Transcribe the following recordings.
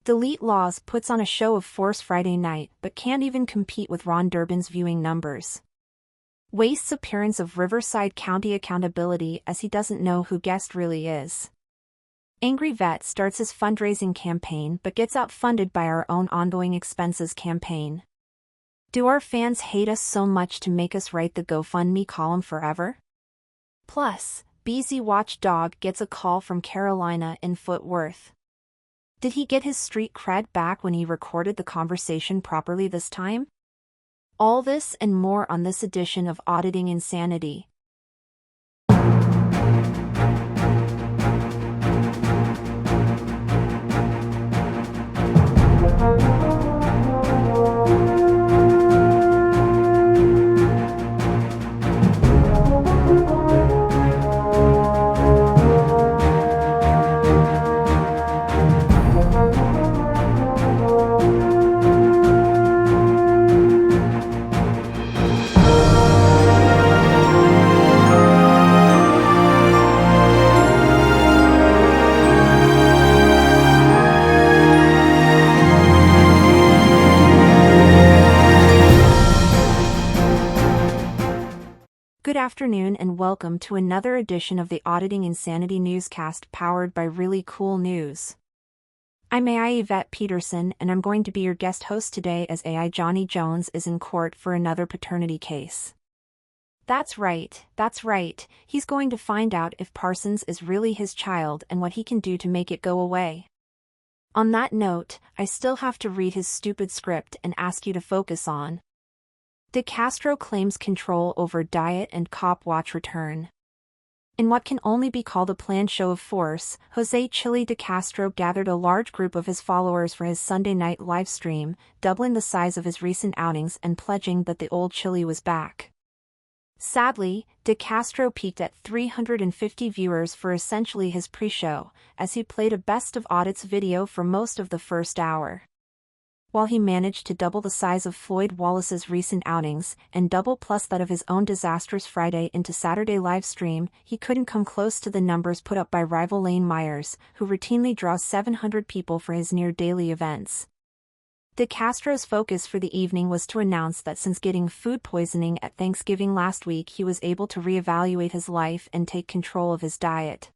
DeleteLawz puts on a show of force Friday night but can't even compete with Ron Durbin's viewing numbers. Wastes appearance of Riverside County Accountability as he doesn't know who guest really is. Angry vet starts his fundraising campaign but gets outfunded by our own ongoing expenses campaign. Do our fans hate us so much to make us write the GoFundMe column forever? Plus, BZWatchdog gets a call from Carolina in Fort Worth. Did he get his street cred back when he recorded the conversation properly this time? All this and more on this edition of Auditing Insanity. Good afternoon and welcome to another edition of the Auditing Insanity Newscast powered by ReallyCoolNews. I'm AI Yvette Peterson and I'm going to be your guest host today as AI Johnny Jones is in court for another paternity case. That's right, he's going to find out if Parsons is really his child and what he can do to make it go away. On that note, I still have to read his stupid script and ask you to focus on. DeCastro claims control over diet and cop watch return. In what can only be called a planned show of force, Jose "Chili" DeCastro gathered a large group of his followers for his Sunday night live stream, doubling the size of his recent outings and pledging that the old Chili was back. Sadly, DeCastro peaked at 350 viewers for essentially his pre-show, as he played a best of audits video for most of the first hour. While he managed to double the size of Floyd Wallace's recent outings and double plus that of his own disastrous Friday into Saturday live stream, he couldn't come close to the numbers put up by rival Lane Myers, who routinely draws 700 people for his near-daily events. DeCastro's focus for the evening was to announce that since getting food poisoning at Thanksgiving last week, he was able to reevaluate his life and take control of his diet.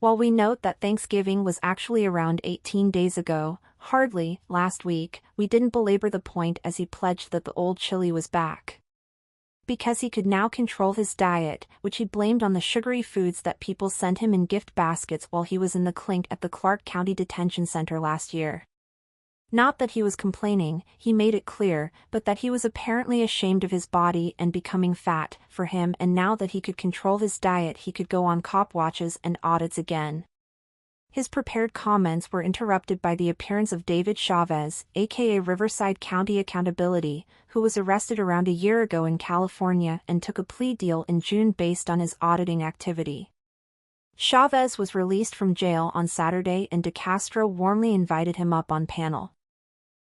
While we note that Thanksgiving was actually around 18 days ago, hardly last week, we didn't belabor the point as he pledged that the old Chili was back. Because he could now control his diet, which he blamed on the sugary foods that people sent him in gift baskets while he was in the clink at the Clark County Detention Center last year. Not that he was complaining, he made it clear, but that he was apparently ashamed of his body and becoming fat for him, and now that he could control his diet he could go on cop watches and audits again. His prepared comments were interrupted by the appearance of David Chavez, aka Riverside County Accountability, who was arrested around a year ago in California and took a plea deal in June based on his auditing activity. Chavez was released from jail on Saturday and DeCastro warmly invited him up on panel.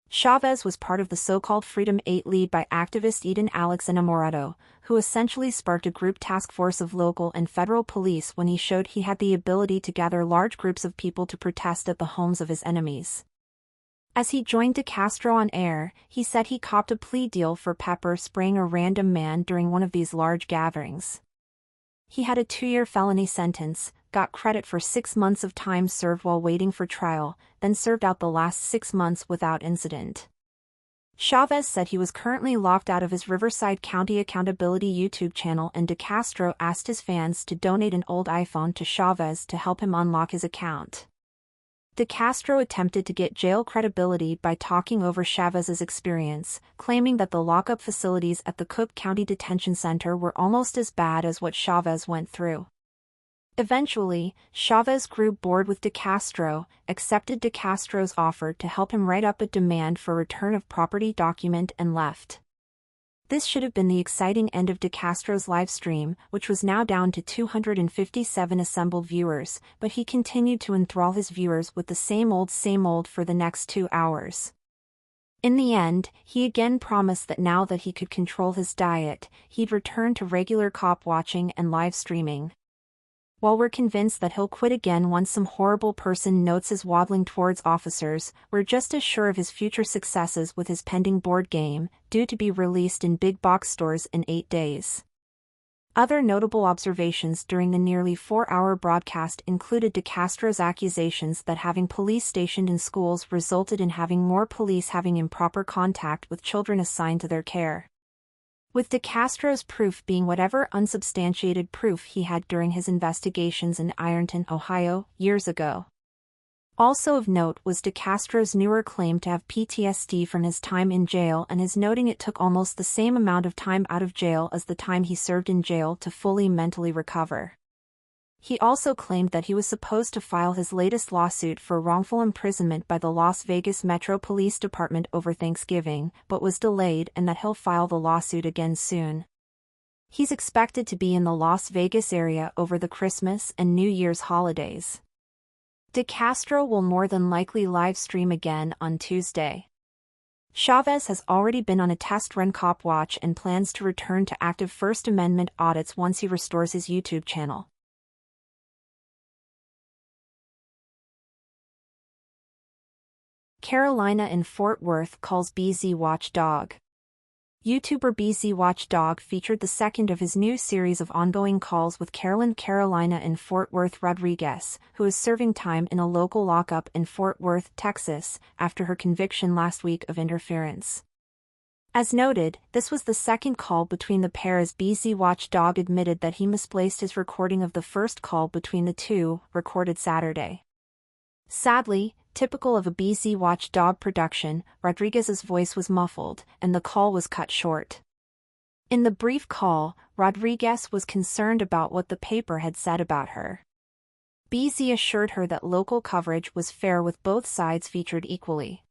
Chavez was part of the so-called Freedom 8 lead by activist Eden Alex Enamorado, who essentially sparked a group task force of local and federal police when he showed he had the ability to gather large groups of people to protest at the homes of his enemies. As he joined DeCastro on air, he said he copped a plea deal for pepper spraying a random man during one of these large gatherings. He had a 2-year felony sentence, got credit for 6 months of time served while waiting for trial, then served out the last 6 months without incident. Chavez said he was currently locked out of his Riverside County Accountability YouTube channel, and DeCastro asked his fans to donate an old iPhone to Chavez to help him unlock his account. DeCastro attempted to get jail credibility by talking over Chavez's experience, claiming that the lockup facilities at the Cook County Detention Center were almost as bad as what Chavez went through. Eventually, Chavez grew bored with DeCastro, accepted DeCastro's offer to help him write up a demand for return of property document and left. This should have been the exciting end of DeCastro's live stream, which was now down to 257 assembled viewers, but he continued to enthrall his viewers with the same old for the next 2 hours. In the end, he again promised that now that he could control his diet, he'd return to regular cop watching and live streaming. While we're convinced that he'll quit again once some horrible person notes his waddling towards officers, we're just as sure of his future successes with his pending board game, due to be released in big box stores in 8 days. Other notable observations during the nearly 4-hour broadcast included DeCastro's accusations that having police stationed in schools resulted in having more police having improper contact with children assigned to their care, with DeCastro's proof being whatever unsubstantiated proof he had during his investigations in Ironton, Ohio, years ago. Also of note was DeCastro's newer claim to have PTSD from his time in jail and his noting it took almost the same amount of time out of jail as the time he served in jail to fully mentally recover. He also claimed that he was supposed to file his latest lawsuit for wrongful imprisonment by the Las Vegas Metro Police Department over Thanksgiving, but was delayed, and that he'll file the lawsuit again soon. He's expected to be in the Las Vegas area over the Christmas and New Year's holidays. DeCastro will more than likely live stream again on Tuesday. Chavez has already been on a test run cop watch and plans to return to active First Amendment audits once he restores his YouTube channel. Carolina in Fort Worth calls BZWatchdog. YouTuber BZWatchdog featured the second of his new series of ongoing calls with Carolina in Fort Worth Rodriguez, who is serving time in a local lockup in Fort Worth, Texas, after her conviction last week of interference. As noted, this was the second call between the pair, as BZWatchdog admitted that he misplaced his recording of the first call between the two, recorded Saturday. Sadly, typical of a BZWatchdog production, Rodriguez's voice was muffled, and the call was cut short. In the brief call, Rodriguez was concerned about what the paper had said about her. BZ assured her that local coverage was fair with both sides featured equally.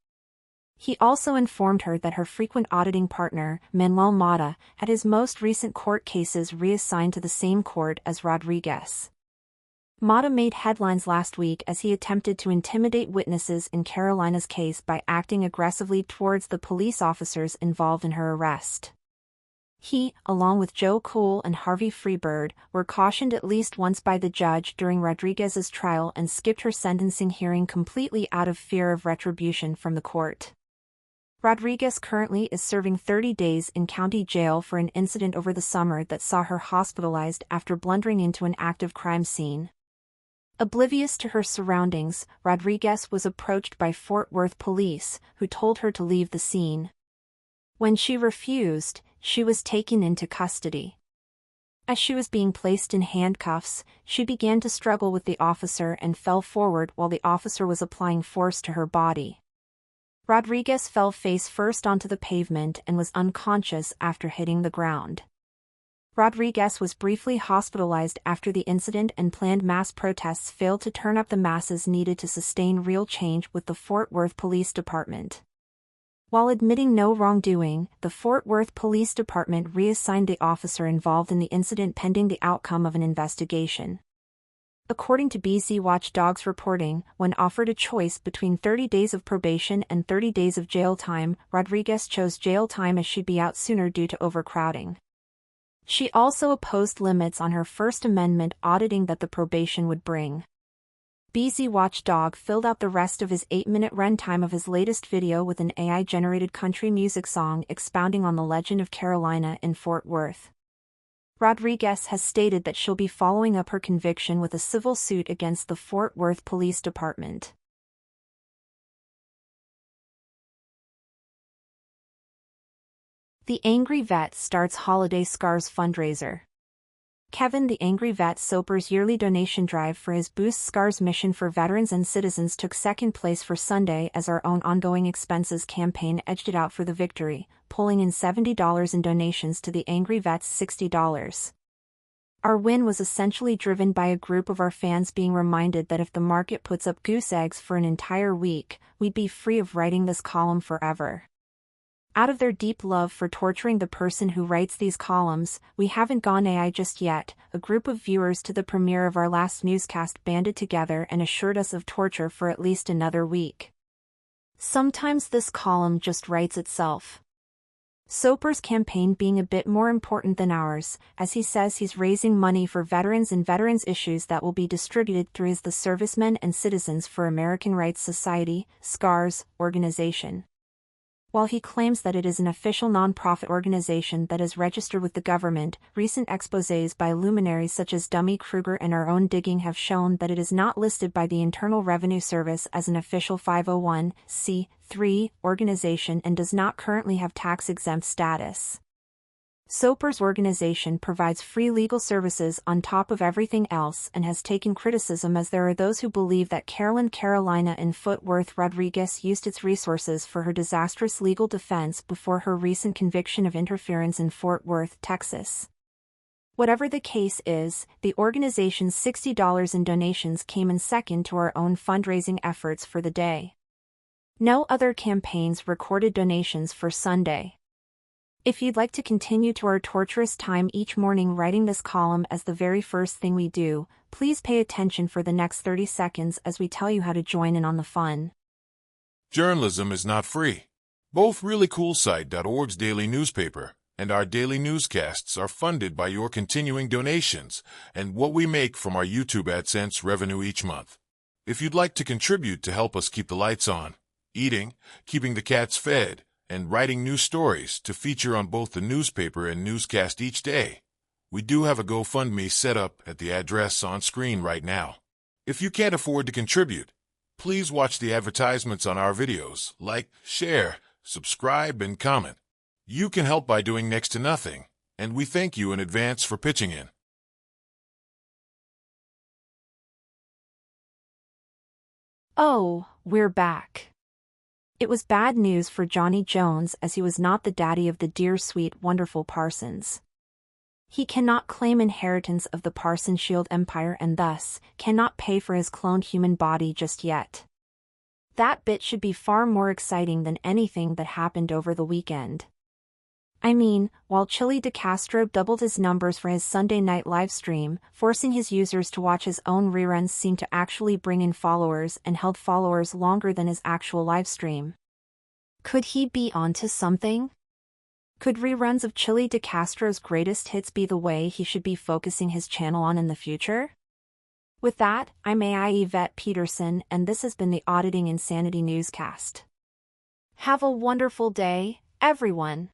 He also informed her that her frequent auditing partner, Manuel Mata, had his most recent court cases reassigned to the same court as Rodriguez. Mata made headlines last week as he attempted to intimidate witnesses in Carolina's case by acting aggressively towards the police officers involved in her arrest. He, along with Joe Cool and Harvey Freebird, were cautioned at least once by the judge during Rodriguez's trial and skipped her sentencing hearing completely out of fear of retribution from the court. Rodriguez currently is serving 30 days in county jail for an incident over the summer that saw her hospitalized after blundering into an active crime scene. Oblivious to her surroundings, Rodriguez was approached by Fort Worth police, who told her to leave the scene. When she refused, she was taken into custody. As she was being placed in handcuffs, she began to struggle with the officer and fell forward while the officer was applying force to her body. Rodriguez fell face first onto the pavement and was unconscious after hitting the ground. Rodriguez was briefly hospitalized after the incident, and planned mass protests failed to turn up the masses needed to sustain real change with the Fort Worth Police Department. While admitting no wrongdoing, the Fort Worth Police Department reassigned the officer involved in the incident pending the outcome of an investigation. According to BZWatchdog's reporting, when offered a choice between 30 days of probation and 30 days of jail time, Rodriguez chose jail time as she'd be out sooner due to overcrowding. She also opposed limits on her First Amendment auditing that the probation would bring. BZWatchdog filled out the rest of his 8-minute runtime of his latest video with an AI-generated country music song expounding on the legend of Carolina in Fort Worth. Rodriguez has stated that she'll be following up her conviction with a civil suit against the Fort Worth Police Department. The Angry Vet starts Holiday Scars fundraiser. Kevin the Angry Vet Soper's yearly donation drive for his Boost Scars mission for veterans and citizens took second place for Sunday as our own ongoing expenses campaign edged it out for the victory, pulling in $70 in donations to the Angry Vet's $60. Our win was essentially driven by a group of our fans being reminded that if the market puts up goose eggs for an entire week, we'd be free of writing this column forever. Out of their deep love for torturing the person who writes these columns, we haven't gone AI just yet. A group of viewers to the premiere of our last newscast banded together and assured us of torture for at least another week. Sometimes this column just writes itself. Soper's campaign being a bit more important than ours, as he says he's raising money for veterans and veterans issues that will be distributed through his The Servicemen and Citizens for American Rights Society, SCARS, organization. While he claims that it is an official nonprofit organization that is registered with the government, recent exposés by luminaries such as Dummy Kruger and our own digging have shown that it is not listed by the Internal Revenue Service as an official 501(c)(3) organization and does not currently have tax-exempt status. Soper's organization provides free legal services on top of everything else and has taken criticism as there are those who believe that Carolina in Fort Worth Rodriguez used its resources for her disastrous legal defense before her recent conviction of interference in Fort Worth, Texas. Whatever the case is, the organization's $60 in donations came in second to our own fundraising efforts for the day. No other campaigns recorded donations for Sunday. If you'd like to continue to our torturous time each morning writing this column as the very first thing we do, please pay attention for the next 30 seconds as we tell you how to join in on the fun. Journalism is not free. Both ReallyCoolSite.org's daily newspaper and our daily newscasts are funded by your continuing donations and what we make from our YouTube AdSense revenue each month. If you'd like to contribute to help us keep the lights on, eating, keeping the cats fed, and writing new stories to feature on both the newspaper and newscast each day, we do have a GoFundMe set up at the address on screen right now. If you can't afford to contribute, please watch the advertisements on our videos, like, share, subscribe, and comment. You can help by doing next to nothing, and we thank you in advance for pitching in. Oh, we're back. It was bad news for Johnny Jones as he was not the daddy of the dear sweet wonderful Parsons. He cannot claim inheritance of the Parson Shield empire and thus cannot pay for his cloned human body just yet. That bit should be far more exciting than anything that happened over the weekend. I mean, while Chili DeCastro doubled his numbers for his Sunday night livestream, forcing his users to watch his own reruns seemed to actually bring in followers and held followers longer than his actual livestream. Could he be onto something? Could reruns of Chili DeCastro's greatest hits be the way he should be focusing his channel on in the future? With that, I'm Yvette Peterson, and this has been the Auditing Insanity Newscast. Have a wonderful day, everyone.